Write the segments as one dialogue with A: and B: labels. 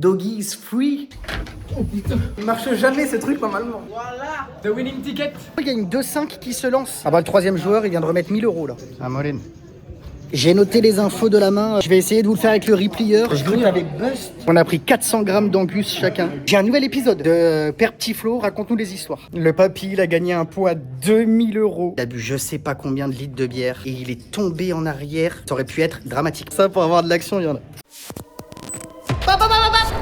A: Doggy is free. Oh putain, il marche jamais ce truc normalement.
B: Voilà, the winning ticket.
A: Il y a une 2-5 qui se lance. Ah bah le troisième joueur il vient de remettre 1000 € là. Ah Moline. J'ai noté les infos de la main. Je vais essayer de vous le faire avec le replier. Je cru avec Bust. On a pris 400 grammes d'angus chacun. J'ai un nouvel épisode de Père Petit Flo. Raconte-nous les histoires. Le papy, il a gagné un pot à 2000 €. Il a bu je sais pas combien de litres de bière et il est tombé en arrière. Ça aurait pu être dramatique. Ça, pour avoir de l'action, il y en a.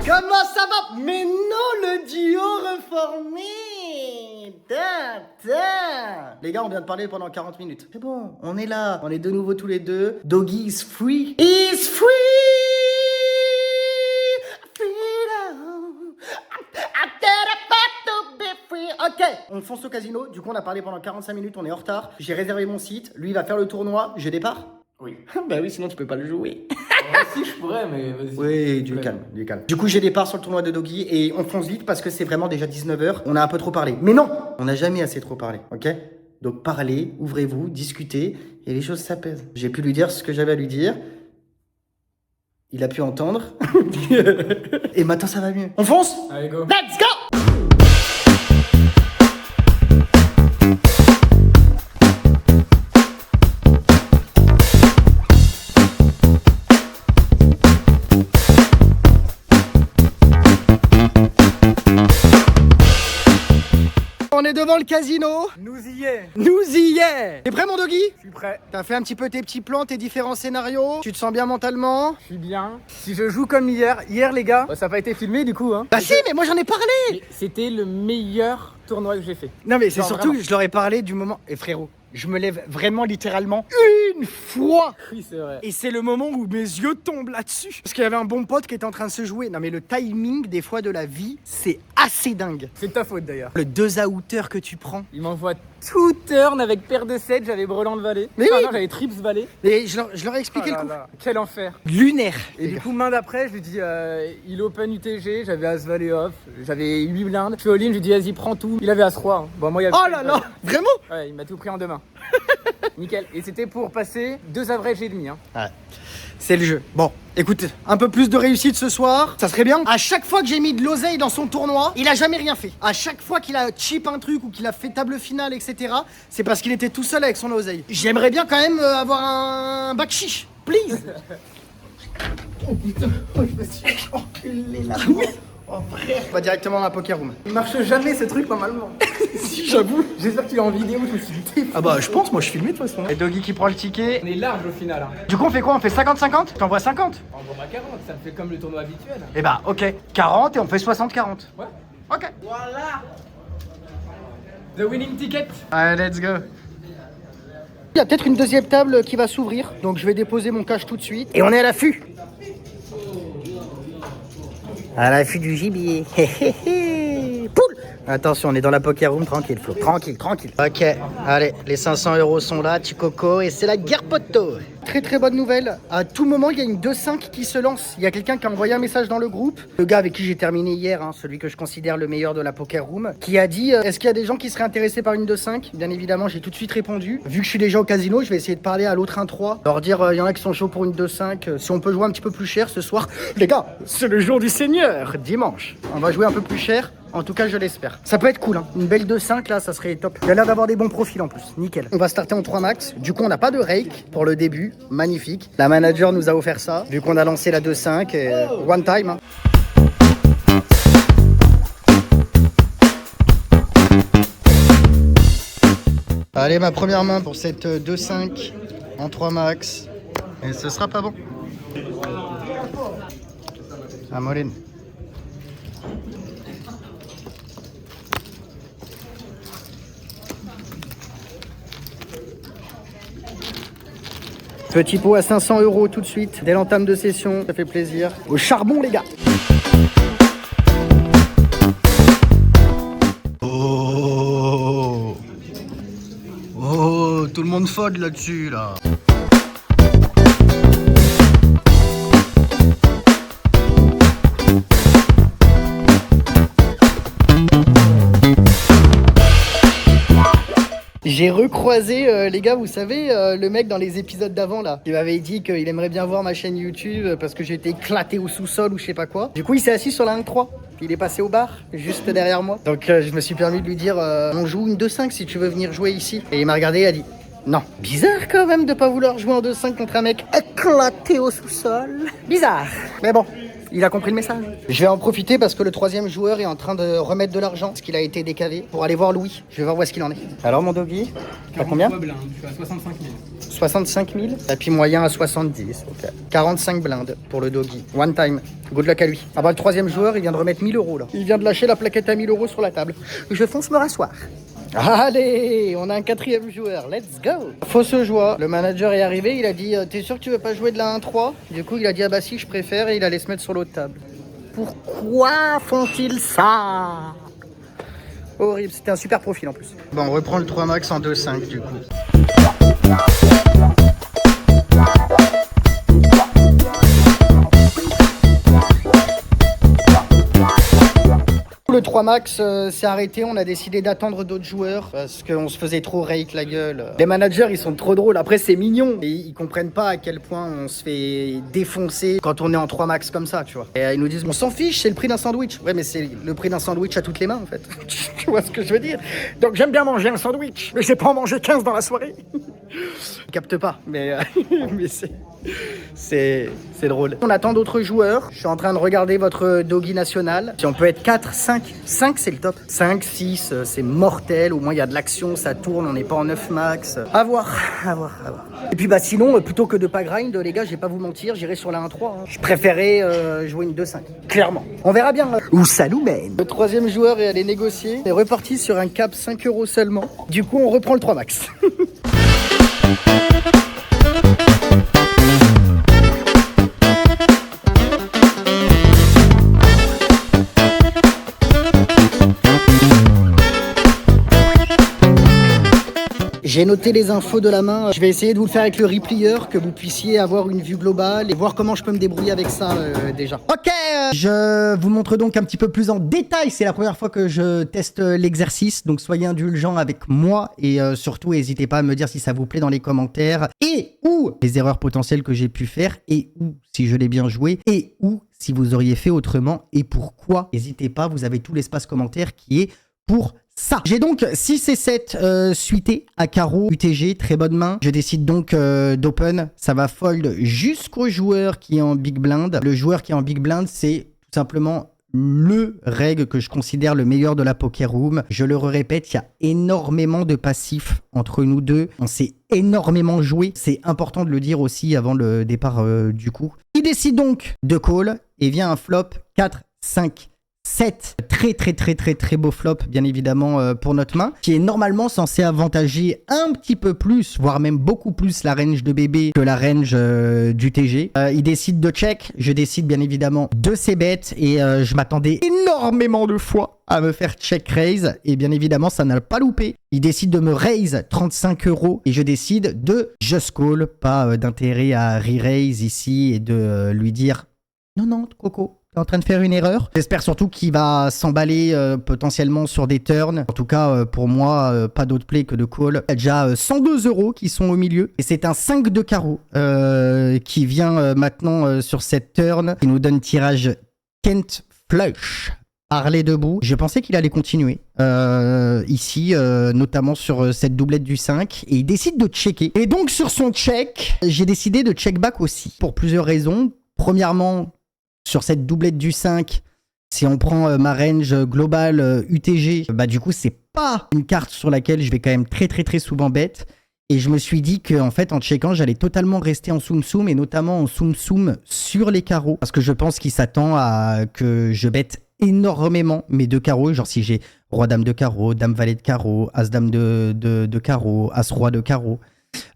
A: Comment ça va? Mais non, le duo reformé. Les gars, on vient de parler pendant 40 minutes. C'est bon, on est là. On est de nouveau tous les deux. Doggy is free. Is free. Freedom. Ok, on fonce au casino. Du coup, on a parlé pendant 45 minutes. On est en retard. J'ai réservé mon site. Lui, il va faire le tournoi. Je départ?
B: Oui.
A: Bah oui, sinon tu peux pas le jouer.
B: Si je pourrais, mais vas-y.
A: Oui, du calme. Du coup, j'ai départ sur le tournoi de Doggy et on fonce vite parce que c'est vraiment déjà 19h. On a un peu trop parlé. Mais non, on n'a jamais assez trop parlé, ok? Donc parlez, ouvrez-vous, discutez et les choses s'apaisent. J'ai pu lui dire ce que j'avais à lui dire. Il a pu entendre. Et maintenant, ça va mieux. On fonce?
B: Allez, go.
A: Let's go! On est devant le casino.
B: Nous y est.
A: Nous y est. T'es prêt mon Doggy?
B: Je suis prêt.
A: T'as fait un petit peu tes petits plans, tes différents scénarios. Tu te sens bien mentalement?
B: Je suis bien. Si je joue comme hier les gars, ça n'a pas été filmé du coup hein.
A: Bah si, mais moi j'en ai parlé.
B: Mais c'était le meilleur tournoi que j'ai fait.
A: Non mais c'est
B: Genre,
A: surtout
B: vraiment.
A: que je leur ai parlé du moment. Et frérot, je me lève vraiment littéralement une fois.
B: Oui, c'est vrai.
A: Et c'est le moment où mes yeux tombent là-dessus. Parce qu'il y avait un bon pote qui était en train de se jouer. Non mais le timing des fois de la vie, c'est assez dingue.
B: C'est de ta faute d'ailleurs.
A: Le 2 à hauteur que tu prends.
B: Il m'envoie tout turn avec paire de 7, j'avais brelan de valet.
A: Mais oui.
B: Non, j'avais trips valet.
A: Et je leur ai expliqué
B: Oh
A: le
B: là
A: coup.
B: là, quel enfer.
A: Lunaire.
B: Et
A: les
B: du
A: gars.
B: coup, main d'après, je lui dis il open UTG, j'avais As valet off, j'avais 8 blindes. Je fais all-in, je lui dis vas-y, prends tout. Il avait As roi. Hein. Bon, moi, il y avait
A: Oh là là, vraiment?
B: Ouais, il m'a tout pris en deux mains. Nickel. Et c'était pour passer 2 average et demi. Hein.
A: Ouais. C'est le jeu. Bon, écoute, un peu plus de réussite ce soir, ça serait bien. À chaque fois que j'ai mis de l'oseille dans son tournoi, il a jamais rien fait. À chaque fois qu'il a chip un truc ou qu'il a fait table finale, etc., c'est parce qu'il était tout seul avec son oseille. J'aimerais bien quand même avoir un bac chiche, please. Oh putain, oh, je me suis enculé là. Oh frère. On va directement dans la poker room. Il marche jamais ce truc normalement. Si, j'avoue.
B: J'espère que tu l'as en vidéo, je me suis dit.
A: Ah bah je pense, moi je filmais de toute façon. Et Doggy qui prend le ticket.
B: On est large au final. Hein.
A: Du coup on fait quoi? On fait 50-50? T'envoies 50?
B: On va 40, ça me fait comme le tournoi habituel.
A: Eh bah ok, 40 et on fait 60-40.
B: Ouais.
A: Ok.
B: Voilà. The winning ticket.
A: Allez, let's go. Il y a peut-être une deuxième table qui va s'ouvrir, donc je vais déposer mon cash tout de suite. Et on est à l'affût. À l'affût du gibier. Poule. Attention, on est dans la poker room, tranquille Flo, tranquille. Ok, allez, les 500 € sont là, Chicoco, et c'est la guerre poteau. Très très bonne nouvelle, à tout moment il y a une 2-5 qui se lance. Il y a quelqu'un qui a envoyé un message dans le groupe, le gars avec qui j'ai terminé hier, hein, celui que je considère le meilleur de la poker room, qui a dit est-ce qu'il y a des gens qui seraient intéressés par une 2-5? Bien évidemment, j'ai tout de suite répondu. Vu que je suis déjà au casino, je vais essayer de parler à l'autre 1-3, leur dire il y en a qui sont chauds pour une 2-5, si on peut jouer un petit peu plus cher ce soir. Les gars, c'est le jour du Seigneur, dimanche. On va jouer un peu plus cher. En tout cas, je l'espère. Ça peut être cool, hein. Une belle 2-5, là, ça serait top. Il y a l'air d'avoir des bons profils en plus. Nickel. On va starter en 3 max. Du coup, on n'a pas de rake pour le début. Magnifique. La manager nous a offert ça. Vu qu'on a lancé la 2-5. Et one time. Hein. Allez, ma première main pour cette 2-5 en 3 max. Et ce sera pas bon. Ah, Moline. Petit pot à 500 € tout de suite, dès l'entame de session, ça fait plaisir. Au charbon les gars. Oh, tout le monde fold là-dessus là. J'ai recroisé, les gars, vous savez, le mec dans les épisodes d'avant, là, qui m'avait dit qu'il aimerait bien voir ma chaîne YouTube parce que j'étais éclaté au sous-sol ou je sais pas quoi. Du coup, il s'est assis sur la 1-3. Puis il est passé au bar, juste derrière moi. Donc, je me suis permis de lui dire, on joue une 2-5 si tu veux venir jouer ici. Et il m'a regardé et a dit, non. Bizarre quand même de pas vouloir jouer en 2-5 contre un mec éclaté au sous-sol. Bizarre. Mais bon. Il a compris le message. Je vais en profiter parce que le troisième joueur est en train de remettre de l'argent parce qu'il a été décavé pour aller voir Louis. Je vais voir où est-ce qu'il en est. Alors mon doggy, t'as combien?
B: Je suis à 65 000.
A: 65 000. Et puis moyen à 70. Ok. 45 blindes pour le doggy. One time. Good luck à lui. Ah bah le troisième joueur, il vient de remettre 1000 € là. Il vient de lâcher la plaquette à 1000 € sur la table. Je fonce me rasseoir. Allez, on a un quatrième joueur, let's go. Fausse joie, le manager est arrivé, il a dit t'es sûr que tu veux pas jouer de la 1-3? Du coup il a dit ah bah si je préfère et il allait se mettre sur l'autre table. Pourquoi font-ils ça? Horrible, c'était un super profil en plus. Bon on reprend le 3 max en 2-5 du coup. Le 3 max s'est arrêté, on a décidé d'attendre d'autres joueurs parce qu'on se faisait trop rake la gueule. Les managers ils sont trop drôles, après c'est mignon et ils comprennent pas à quel point on se fait défoncer quand on est en 3 max comme ça, tu vois. Et ils nous disent on s'en fiche, c'est le prix d'un sandwich. Ouais mais c'est le prix d'un sandwich à toutes les mains en fait. Tu vois ce que je veux dire? Donc j'aime bien manger un sandwich, mais j'ai pas en manger 15 dans la soirée. Je capte pas, mais, mais c'est drôle. On attend d'autres joueurs. Je suis en train de regarder votre doggy national. Si on peut être 4, 5. 5 c'est le top. 5, 6 c'est mortel. Au moins il y a de l'action, ça tourne, on n'est pas en 9 max. À voir. Et puis bah sinon, plutôt que de pas grind, les gars, je vais pas vous mentir, j'irai sur la 1-3. Hein. Je préférais jouer une 2-5. Clairement. On verra bien où ça nous mène. Le troisième joueur est allé négocier. On est reparti sur un cap 5 € seulement. Du coup on reprend le 3 max. J'ai noté les infos de la main. Je vais essayer de vous le faire avec le replayer, que vous puissiez avoir une vue globale et voir comment je peux me débrouiller avec ça déjà. Ok, je vous montre donc un petit peu plus en détail. C'est la première fois que je teste l'exercice, donc soyez indulgents avec moi et surtout n'hésitez pas à me dire si ça vous plaît dans les commentaires et ou les erreurs potentielles que j'ai pu faire et ou si je l'ai bien joué et ou si vous auriez fait autrement et pourquoi. N'hésitez pas, vous avez tout l'espace commentaire qui est pour ça. J'ai donc 6 et 7 suités à carreau UTG, très bonne main. Je décide donc d'open, ça va fold jusqu'au joueur qui est en big blind. Le joueur qui est en big blind, c'est tout simplement le reg que je considère le meilleur de la poker room. Je le répète, il y a énormément de passifs entre nous deux. On s'est énormément joué. C'est important de le dire aussi avant le départ du coup. Il décide donc de call et vient un flop 4, 5, 7, très beau flop bien évidemment pour notre main qui est normalement censé avantager un petit peu plus voire même beaucoup plus la range de bébé que la range du TG. Il décide de check, je décide bien évidemment de ses bêtes et je m'attendais énormément de fois à me faire check raise et bien évidemment ça n'a pas loupé. Il décide de me raise 35 € et je décide de just call, pas d'intérêt à re-raise ici et de lui dire non Coco, t'es en train de faire une erreur. J'espère surtout qu'il va s'emballer potentiellement sur des turns. En tout cas, pour moi, pas d'autre play que de call. Il y a déjà 102 € qui sont au milieu. Et c'est un 5 de carreau qui vient maintenant sur cette turn. Qui nous donne tirage Kent Flush. Harley debout. Je pensais qu'il allait continuer ici, notamment sur cette doublette du 5. Et il décide de checker. Et donc sur son check, j'ai décidé de check back aussi. Pour plusieurs raisons. Premièrement, sur cette doublette du 5, si on prend ma range globale UTG, bah du coup, c'est pas une carte sur laquelle je vais quand même très souvent bet. Et je me suis dit qu'en fait, en checkant, j'allais totalement rester en soum-soum et notamment en soum-soum sur les carreaux. Parce que je pense qu'il s'attend à que je bête énormément mes deux carreaux. Genre si j'ai roi-dame de carreau, dame-valet de carreau, as-dame de carreau, as-roi de carreau.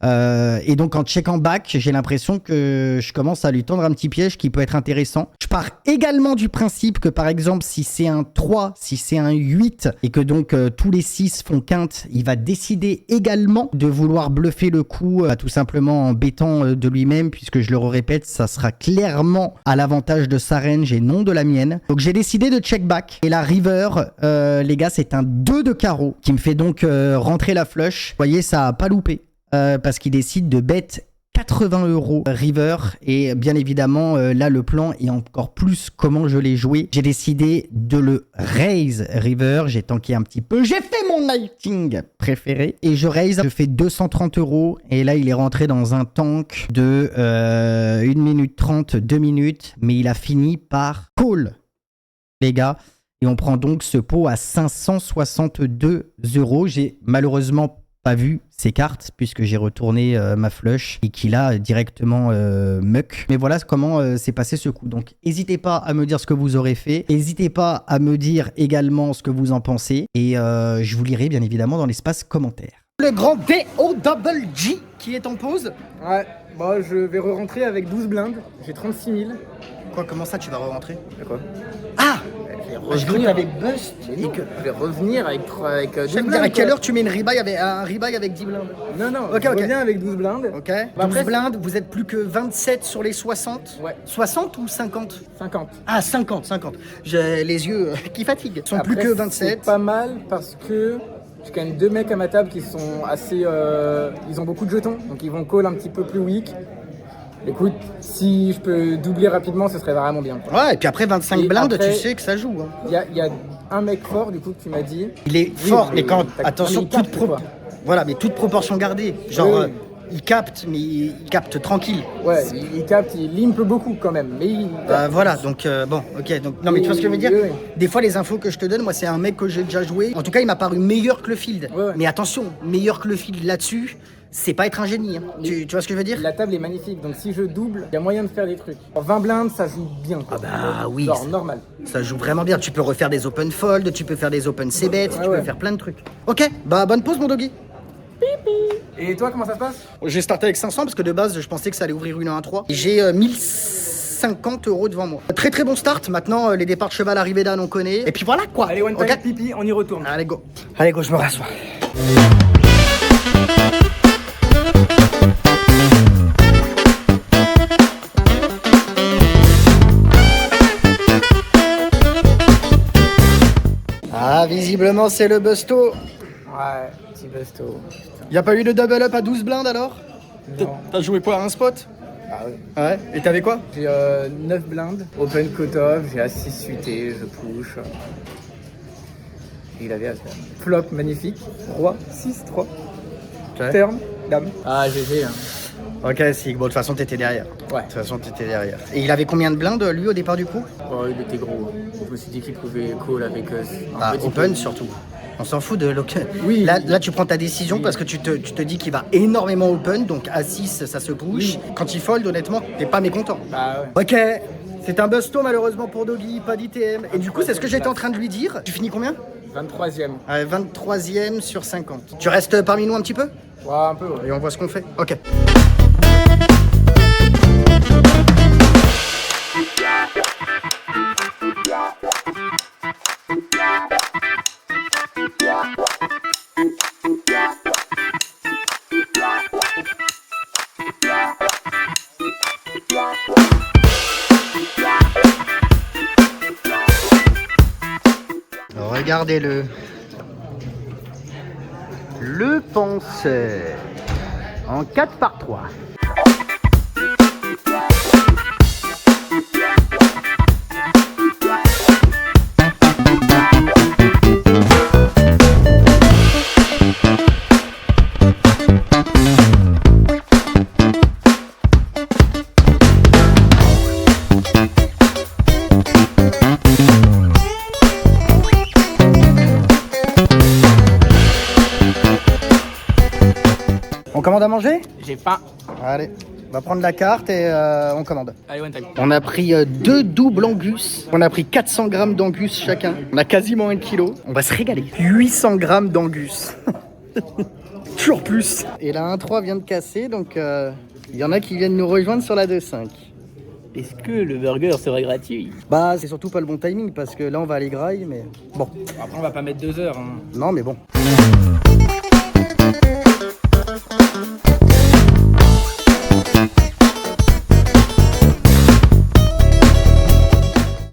A: Et donc en checkant back, j'ai l'impression que je commence à lui tendre un petit piège qui peut être intéressant. Je pars également du principe que par exemple si c'est un 3, si c'est un 8 et que donc tous les 6 font quinte, il va décider également de vouloir bluffer le coup tout simplement en bêtant de lui-même, puisque je le répète, ça sera clairement à l'avantage de sa range et non de la mienne. Donc j'ai décidé de check back et la river, les gars, c'est un 2 de carreau qui me fait donc rentrer la flush. Vous voyez, ça a pas loupé. Parce qu'il décide de bet 80 € river et bien évidemment là le plan est encore plus comment je l'ai joué. J'ai décidé de le raise river, j'ai tanké un petit peu, j'ai fait mon lighting préféré et je raise, je fais 230 € et là il est rentré dans un tank de 1 minute 30, 2 minutes, mais il a fini par call les gars. Et on prend donc ce pot à 562 €. J'ai malheureusement pas vu ses cartes puisque j'ai retourné ma flush et qu'il a directement muck. Mais voilà comment s'est passé ce coup. Donc n'hésitez pas à me dire ce que vous aurez fait. N'hésitez pas à me dire également ce que vous en pensez. Et je vous lirai bien évidemment dans l'espace commentaire. Le grand DOG qui est en pause.
B: Ouais, bah je vais re-rentrer avec 12 blindes. J'ai 36 000.
A: Quoi, comment ça tu vas re-rentrer?
B: D'accord.
A: Ah!
B: Je
A: crois que t'avais bust.
B: Je vais revenir avec 12
A: Je vais me
B: blindes.
A: dire à quelle heure tu mets un rebuy avec 10 blindes.
B: Non,
A: Ok,
B: je
A: ok.
B: reviens avec 12 blindes.
A: Ok.
B: Bah,
A: 12
B: après,
A: blindes, vous êtes plus que 27 sur les 60.
B: Ouais.
A: 60 ou 50?
B: 50.
A: Ah, 50. J'ai les yeux qui fatiguent. Ils sont plus
B: Après,
A: que 27.
B: C'est pas mal parce que j'ai quand même 2 mecs à ma table qui sont assez... ils ont beaucoup de jetons, donc ils vont call un petit peu plus weak. Écoute, si je peux doubler rapidement, ce serait vraiment bien.
A: Ouais, et puis après 25
B: Et
A: blindes,
B: après,
A: tu sais que ça joue. Hein.
B: Il y a un mec fort, du coup, que tu m'as dit.
A: Il est
B: Oui,
A: fort, mais quand.
B: t'as-
A: Attention,
B: mais il capte, quoi.
A: Voilà, mais toute proportion gardée. Genre,
B: Oui.
A: il capte, mais il capte tranquille.
B: Ouais, il capte, il limpe beaucoup quand même. Mais il...
A: Voilà, donc bon, ok. Donc, non, mais tu vois ce que je veux dire?
B: Oui.
A: Des fois, les infos que je te donne, moi, c'est un mec que j'ai déjà joué. En tout cas, il m'a paru meilleur que le field.
B: Ouais.
A: Mais attention, meilleur que le field là-dessus, c'est pas être un génie. Hein. Tu vois ce que je veux dire?
B: La table est magnifique, donc si je double, il y a moyen de faire des trucs. En 20 blindes, ça joue bien. Quoi.
A: Ah bah oui.
B: Genre normal.
A: Ça joue vraiment bien. Tu peux refaire des open fold, tu peux faire des open c-bet, tu
B: ouais.
A: peux faire plein de trucs. Ok, bah bonne pause, mon doggy.
B: Et toi, comment ça se passe?
A: J'ai starté avec 500 parce que de base, je pensais que ça allait ouvrir une 1-3. J'ai 1050 € devant moi. Très très bon start. Maintenant, les départs de cheval arrivés d'âne, on connaît. Et puis voilà quoi.
B: Allez, one time,
A: Ok.
B: pipi, on y retourne.
A: Allez, go. Allez, go, je me rassois. Ah, visiblement, c'est le busto.
B: Ouais, petit busto.
A: Y a pas eu de double up à 12 blindes alors?
B: Non.
A: T'as joué quoi, un spot?
B: Ah oui.
A: Ouais. Et t'avais quoi?
B: J'ai 9 blindes, open cut-off, j'ai As-6 suité, je push. Et il avait As-Dame. Flop magnifique, Roi, 6-3, Turn, Dame. Ah, GG. Hein.
A: Ok, si. Bon, de toute façon, t'étais derrière.
B: Ouais.
A: De toute façon, t'étais derrière. Et il avait combien de blindes, lui, au départ du coup?
B: Oh, il était gros. Je me suis dit qu'il pouvait call avec un petit
A: Open
B: peu.
A: surtout. On s'en fout de local.
B: Oui.
A: Là, tu prends ta décision parce que tu te dis qu'il va énormément open, donc à 6, ça se push.
B: Oui.
A: Quand il fold, honnêtement, t'es pas mécontent.
B: Ah ouais.
A: Ok, c'est un busto malheureusement pour Doggy, pas d'ITM. Et du coup, c'est ce que j'étais en train de lui dire. Tu finis combien?
B: 23ème.
A: 23ème sur 50. Tu restes parmi nous un petit peu?
B: Ouais, un peu, ouais.
A: Et on voit ce qu'on fait. Ok. Regardez-le. Le penseur. En 4x3. On commande à manger?
B: J'ai pas.
A: Allez, on va prendre la carte et on commande.
B: Allez, one time.
A: On a pris 2 doubles angus. On a pris 400 grammes d'angus chacun. On a quasiment 1 kilo. On va se régaler. 800 grammes d'angus. Toujours plus. Et la 1.3 vient de casser, donc il y en a qui viennent nous rejoindre sur la 2.5.
C: Est-ce que le burger serait gratuit?
A: Bah, c'est surtout pas le bon timing, parce que là, on va aller graille, mais bon.
B: Après, on va pas mettre 2 heures. Hein.
A: Non, mais bon.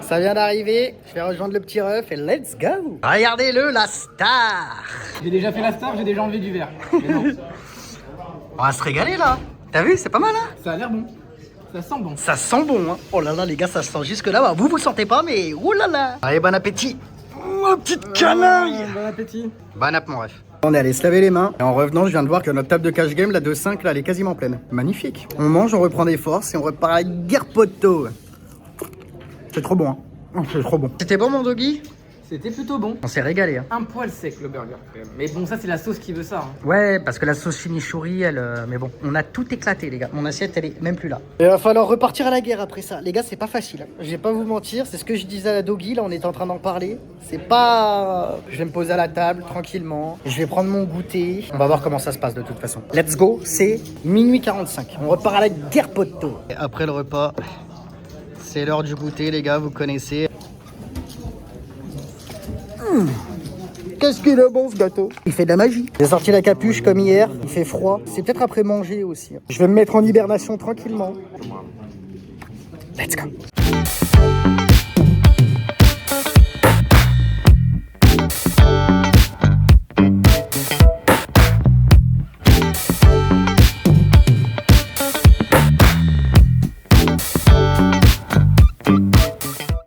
A: Ça vient d'arriver, je vais rejoindre le petit ref et let's go. Regardez-le, la star.
B: J'ai déjà fait la star, j'ai déjà enlevé du verre. Mais non,
A: On va se régaler là. T'as vu, c'est pas mal, hein?
B: ça a l'air bon. Ça sent bon.
A: Ça sent bon, hein. Oh là là, les gars, ça sent jusque là. Vous le sentez pas, mais oh là là. Allez, bon appétit. Oh, petite canaille.
B: Bon appétit.
A: Bon app, mon ref. On est allé se laver les mains. Et en revenant, je viens de voir que notre table de cash game, la 2.5, là, elle est quasiment pleine. Magnifique. On mange, on reprend des forces et on repart à la guerre poteau. C'est trop bon, hein. Oh, c'est trop bon. C'était bon, mon doggy?
B: C'était plutôt bon.
A: On s'est régalé, hein.
B: Un poil sec le burger. Mais bon, ça c'est la sauce qui veut ça. Hein.
A: Ouais, parce que la sauce chimichurri, elle... mais bon, on a tout éclaté, les gars. Mon assiette, elle est même plus là. Il va falloir repartir à la guerre après ça. Les gars, c'est pas facile. Hein. Je vais pas vous mentir, c'est ce que je disais à la doggy, là, on était en train d'en parler. C'est pas... Je vais me poser à la table, tranquillement. Je vais prendre mon goûter. On va voir comment ça se passe, de toute façon. Let's go, c'est minuit 45. On repart à la guerre poteau. Et après le repas, c'est l'heure du goûter, les gars, vous connaissez. Qu'est-ce qu'il est bon ce gâteau. Il fait de la magie. J'ai sorti la capuche comme hier, il fait froid. C'est peut-être après manger aussi. Je vais me mettre en hibernation tranquillement. Let's go.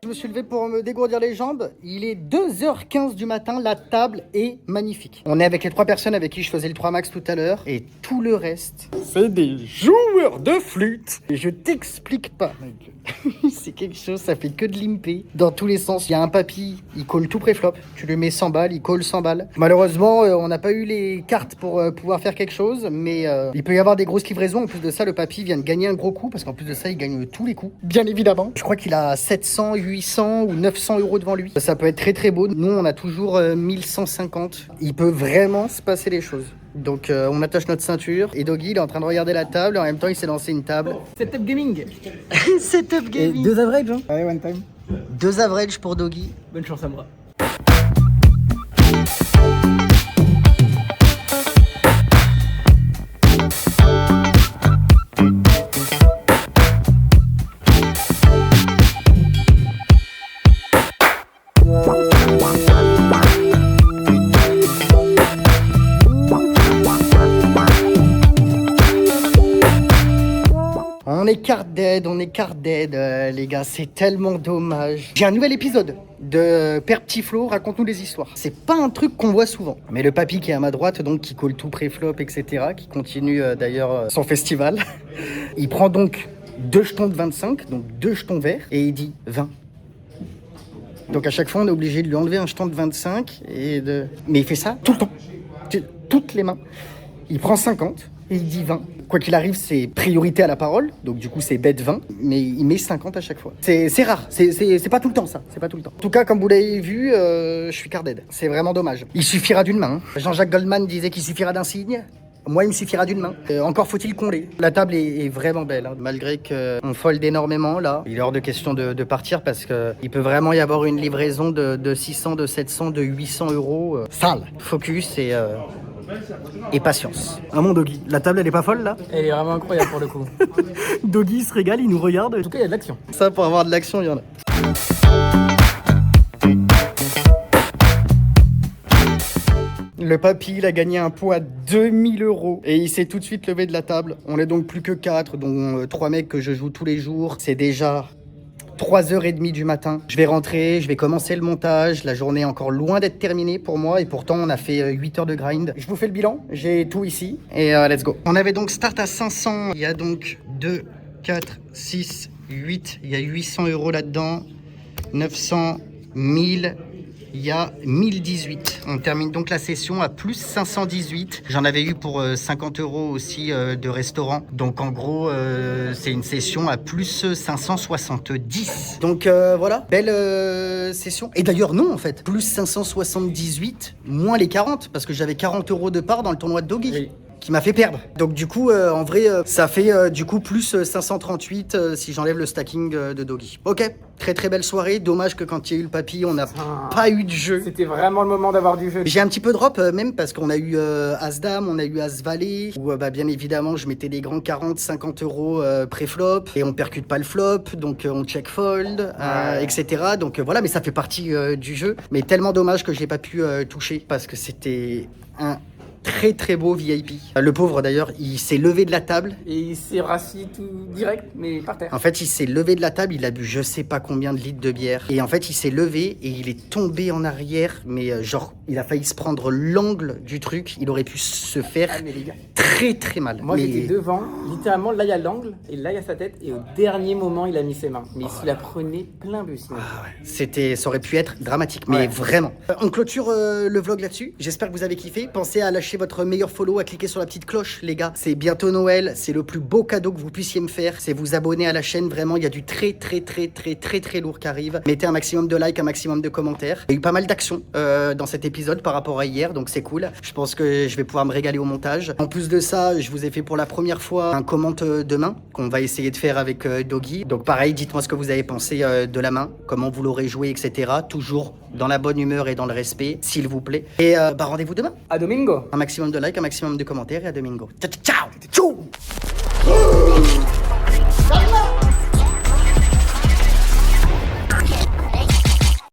A: Je suis levé pour me dégourdir les jambes. Il est 2h15 du matin. La table est magnifique. On est avec les 3 personnes avec qui je faisais le 3 max tout à l'heure. Et tout le reste, c'est des joueurs de flûte. Et je t'explique pas. C'est quelque chose, ça fait que de limper. Dans tous les sens, il y a un papy, il colle tout préflop. Tu lui mets 100 balles, il colle 100 balles. Malheureusement, on n'a pas eu les cartes pour pouvoir faire quelque chose. Mais il peut y avoir des grosses livraisons. En plus de ça, le papy vient de gagner un gros coup. Parce qu'en plus de ça, il gagne tous les coups. Bien évidemment. Je crois qu'il a 700, 800 ou 900 euros devant lui. Ça peut être très très beau. Nous, on a toujours 1150. Il peut vraiment se passer les choses. Donc on attache notre ceinture et Doggy il est en train de regarder la table, en même temps il s'est lancé une table.
B: Setup gaming.
A: Setup gaming.
B: 2 average hein. Allez, one time.
A: 2 average pour Doggy.
B: Bonne chance à moi.
A: On est carte dead, les gars, c'est tellement dommage. J'ai un nouvel épisode de Père Petit Flo, raconte-nous des histoires. C'est pas un truc qu'on voit souvent. Mais le papy qui est à ma droite, donc qui colle tout pré-flop, etc., qui continue d'ailleurs son festival, il prend donc 2 jetons de 25, donc 2 jetons verts, et il dit 20. Donc à chaque fois, on est obligé de lui enlever un jeton de 25, mais il fait ça tout le temps, toutes les mains. Il prend 50 et il dit 20. Quoi qu'il arrive, c'est priorité à la parole, donc du coup c'est bête 20, mais il met 50 à chaque fois. C'est rare, c'est pas tout le temps ça, c'est pas tout le temps. En tout cas, comme vous l'avez vu, je suis carded. C'est vraiment dommage. Il suffira d'une main. Jean-Jacques Goldman disait qu'il suffira d'un signe. Moi, il me suffira d'une main. Encore faut-il combler. La table est vraiment belle, hein. Malgré qu'on fold énormément là. Il est hors de question de partir parce qu'il peut vraiment y avoir une livraison de 600, de 700, de 800 euros. Sale. Focus et patience. Ah mon Doggy, la table elle est pas folle là?
B: Elle est vraiment incroyable pour le coup.
A: Doggy se régale, il nous regarde.
B: En tout cas, il y a de l'action.
A: Ça, pour avoir de l'action, il y en a. Le papy, il a gagné un pot à 2000 euros et il s'est tout de suite levé de la table. On est donc plus que 4, dont 3 mecs que je joue tous les jours. C'est déjà 3h30 du matin. Je vais rentrer, je vais commencer le montage. La journée est encore loin d'être terminée pour moi et pourtant on a fait 8 heures de grind. Je vous fais le bilan, j'ai tout ici et let's go. On avait donc start à 500. Il y a donc 2, 4, 6, 8. Il y a 800 euros là-dedans. 900, 1000. il y a 1018. On termine donc la session à plus 518. J'en avais eu pour 50 € aussi de restaurant. Donc en gros, c'est une session à plus 570. Donc voilà, belle session. Et d'ailleurs non en fait, plus 578 moins les 40 parce que j'avais 40 € de part dans le tournoi de Doggy.
B: Oui.
A: Qui m'a fait perdre. Donc du coup, en vrai, ça fait du coup plus 538 si j'enlève le stacking de Doggy. Ok, très très belle soirée. Dommage que quand il y a eu le papy, on n'a pas eu de jeu.
B: C'était vraiment le moment d'avoir du jeu.
A: J'ai un petit peu drop même parce qu'on a eu As-Dame, on a eu As-Valet, où bien évidemment je mettais des grands 40-50 € pré-flop et on percute pas le flop, donc on check fold, etc. Donc voilà, mais ça fait partie du jeu. Mais tellement dommage que j'ai pas pu toucher parce que c'était un très très beau VIP. Le pauvre d'ailleurs, il s'est levé de la table.
B: Et il s'est rassis tout direct, mais par terre.
A: En fait, il s'est levé de la table, il a bu je sais pas combien de litres de bière. Et en fait, il s'est levé et il est tombé en arrière. Mais genre, il a failli se prendre l'angle du truc. Il aurait pu se faire
B: Mais les gars,
A: très très mal.
B: moi
A: Mais
B: j'étais devant, littéralement, là il y a l'angle, et là il y a sa tête, et au dernier moment il a mis ses mains. Mais il se la prenait plein bus.
A: ça aurait pu être dramatique, mais vraiment. On clôture le vlog là-dessus. J'espère que vous avez kiffé. Pensez à lâcher votre meilleur follow, à cliquer sur la petite cloche, les gars. C'est bientôt Noël. C'est le plus beau cadeau que vous puissiez me faire. C'est vous abonner à la chaîne. Vraiment, il y a du très très lourd qui arrive. Mettez un maximum de likes, un maximum de commentaires. Il y a eu pas mal d'actions dans cet épisode par rapport à hier, donc c'est cool. Je pense que je vais pouvoir me régaler au montage. En plus de ça, je vous ai fait pour la première fois un commente de main qu'on va essayer de faire avec Doggy. Donc pareil, dites-moi ce que vous avez pensé de la main, comment vous l'aurez joué, etc. Toujours dans la bonne humeur et dans le respect, s'il vous plaît. Et rendez-vous demain.
B: À Domingo.
A: Un maximum de likes, un maximum de commentaires et à Domingo. Ciao, ciao, ciao.